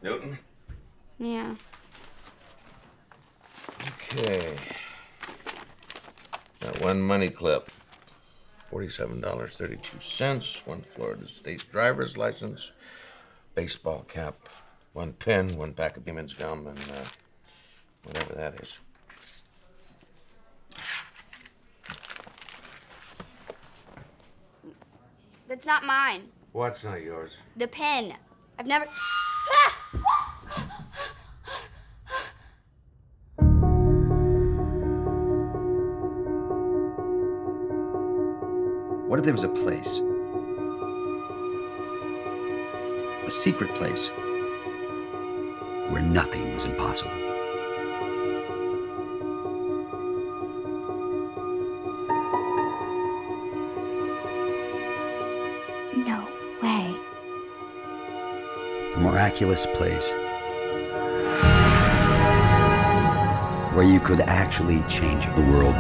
Newton? Yeah. Okay. Got one money clip. $47.32. One Florida State driver's license. Baseball cap. One pen, one pack of Beeman's gum, and whatever that is. That's not mine. What's not yours? The pen. I've never... What if there was a place? A secret place where nothing was impossible. No way. A miraculous place where you could actually change the world.